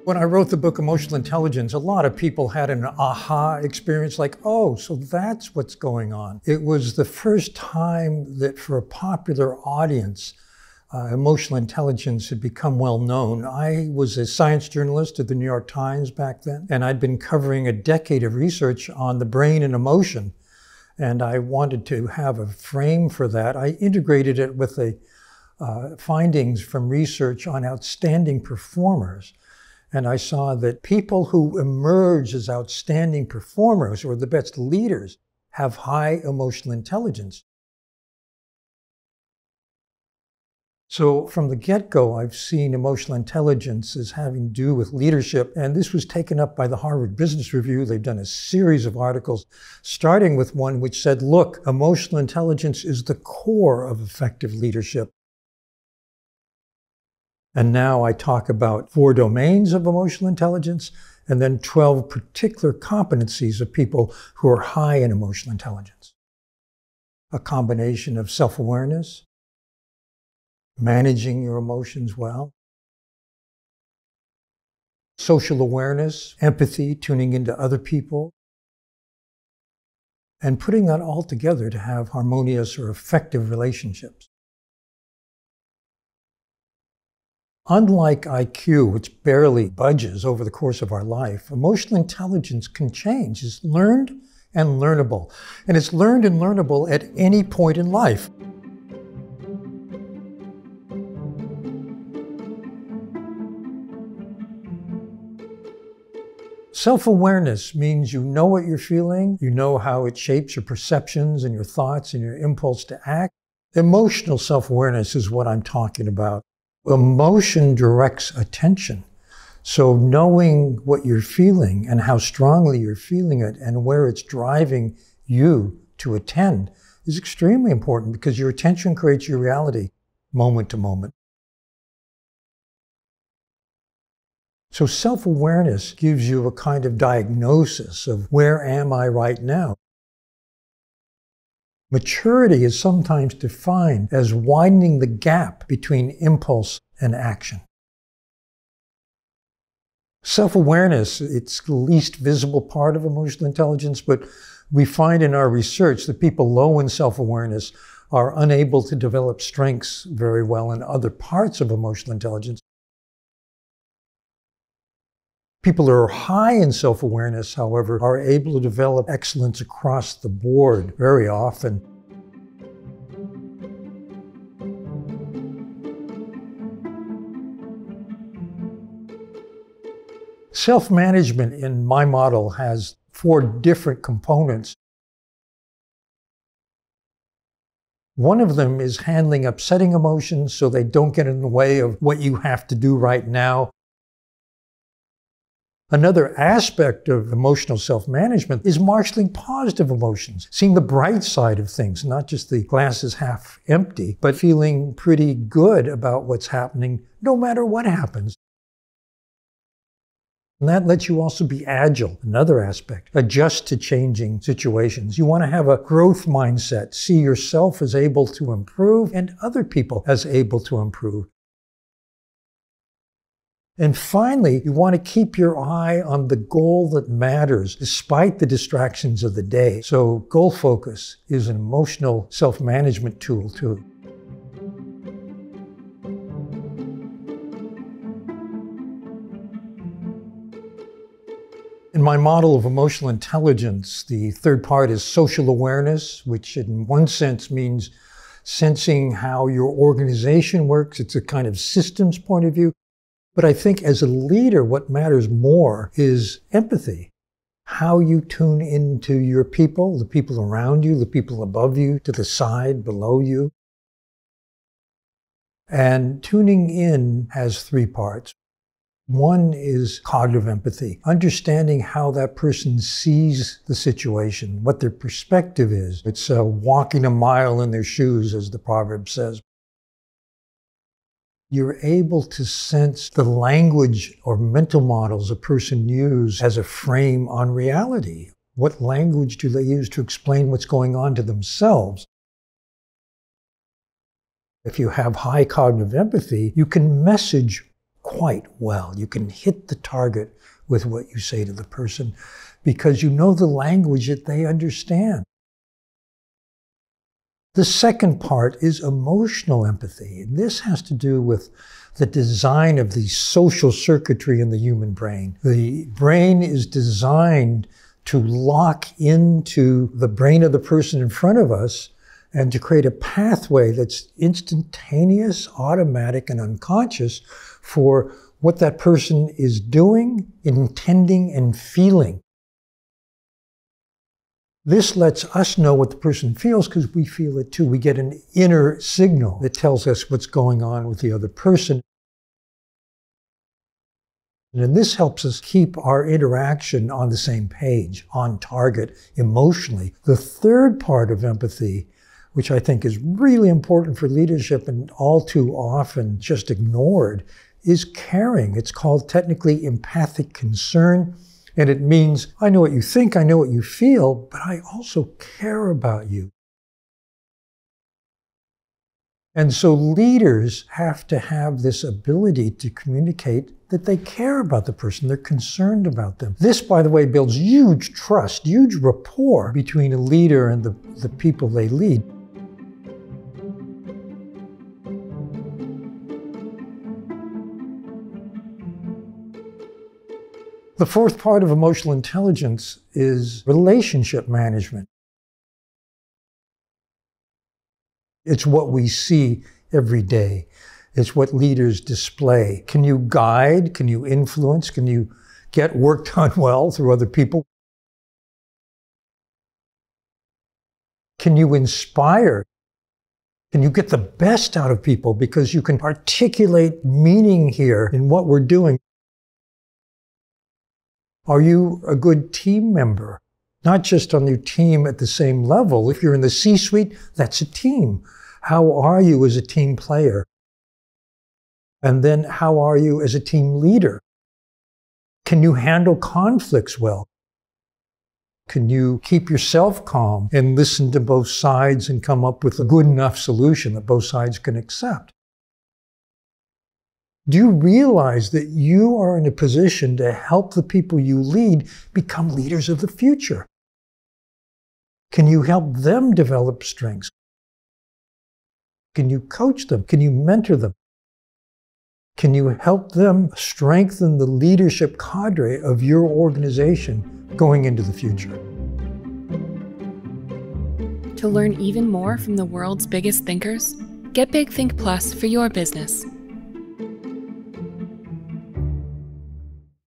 When I wrote the book Emotional Intelligence, a lot of people had an aha experience like, oh, so that's what's going on. It was the first time that for a popular audience, emotional intelligence had become well known. I was a science journalist at the New York Times back then, and I'd been covering a decade of research on the brain and emotion. And I wanted to have a frame for that. I integrated it with the findings from research on outstanding performers. And I saw that people who emerge as outstanding performers or the best leaders have high emotional intelligence. So from the get-go, I've seen emotional intelligence as having to do with leadership. And this was taken up by the Harvard Business Review. They've done a series of articles, starting with one which said, look, emotional intelligence is the core of effective leadership. And now I talk about 4 domains of emotional intelligence and then 12 particular competencies of people who are high in emotional intelligence. A combination of self-awareness, managing your emotions well, social awareness, empathy, tuning into other people, and putting that all together to have harmonious or effective relationships. Unlike IQ, which barely budges over the course of our life, emotional intelligence can change. It's learned and learnable. And it's learned and learnable at any point in life. Self-awareness means you know what you're feeling, you know how it shapes your perceptions and your thoughts and your impulse to act. Emotional self-awareness is what I'm talking about. Emotion directs attention. So knowing what you're feeling and how strongly you're feeling it and where it's driving you to attend is extremely important because your attention creates your reality moment to moment. So self-awareness gives you a kind of diagnosis of where am I right now. Maturity is sometimes defined as widening the gap between impulse and action. Self-awareness, it's the least visible part of emotional intelligence, but we find in our research that people low in self-awareness are unable to develop strengths very well in other parts of emotional intelligence. People who are high in self-awareness, however, are able to develop excellence across the board very often. Self-management in my model has 4 different components. One of them is handling upsetting emotions so they don't get in the way of what you have to do right now. Another aspect of emotional self-management is marshaling positive emotions, seeing the bright side of things, not just the glass is half empty, but feeling pretty good about what's happening no matter what happens. And that lets you also be agile, another aspect, adjust to changing situations. You want to have a growth mindset, see yourself as able to improve and other people as able to improve. And finally, you want to keep your eye on the goal that matters, despite the distractions of the day. So goal focus is an emotional self-management tool too. In my model of emotional intelligence, the third part is social awareness, which in one sense means sensing how your organization works. It's a kind of systems point of view. But I think as a leader, what matters more is empathy. How you tune into your people, the people around you, the people above you, to the side, below you. And tuning in has 3 parts. One is cognitive empathy, understanding how that person sees the situation, what their perspective is. It's walking a mile in their shoes, as the proverb says. You're able to sense the language or mental models a person uses as a frame on reality. What language do they use to explain what's going on to themselves? If you have high cognitive empathy, you can message quite well. You can hit the target with what you say to the person because you know the language that they understand. The second part is emotional empathy, and this has to do with the design of the social circuitry in the human brain. The brain is designed to lock into the brain of the person in front of us and to create a pathway that's instantaneous, automatic, and unconscious for what that person is doing, intending, and feeling. This lets us know what the person feels because we feel it too. We get an inner signal that tells us what's going on with the other person. And this helps us keep our interaction on the same page, on target, emotionally. The third part of empathy, which I think is really important for leadership and all too often just ignored, is caring. It's called technically empathic concern. And it means, I know what you think, I know what you feel, but I also care about you. And so leaders have to have this ability to communicate that they care about the person, they're concerned about them. This, by the way, builds huge trust, huge rapport between a leader and the people they lead. The fourth part of emotional intelligence is relationship management. It's what we see every day. It's what leaders display. Can you guide? Can you influence? Can you get work done well through other people? Can you inspire? Can you get the best out of people because you can articulate meaning here in what we're doing? Are you a good team member? Not just on your team at the same level. If you're in the C-suite, that's a team. How are you as a team player? And then how are you as a team leader? Can you handle conflicts well? Can you keep yourself calm and listen to both sides and come up with a good enough solution that both sides can accept? Do you realize that you are in a position to help the people you lead become leaders of the future? Can you help them develop strengths? Can you coach them? Can you mentor them? Can you help them strengthen the leadership cadre of your organization going into the future? To learn even more from the world's biggest thinkers, get Big Think Plus for your business.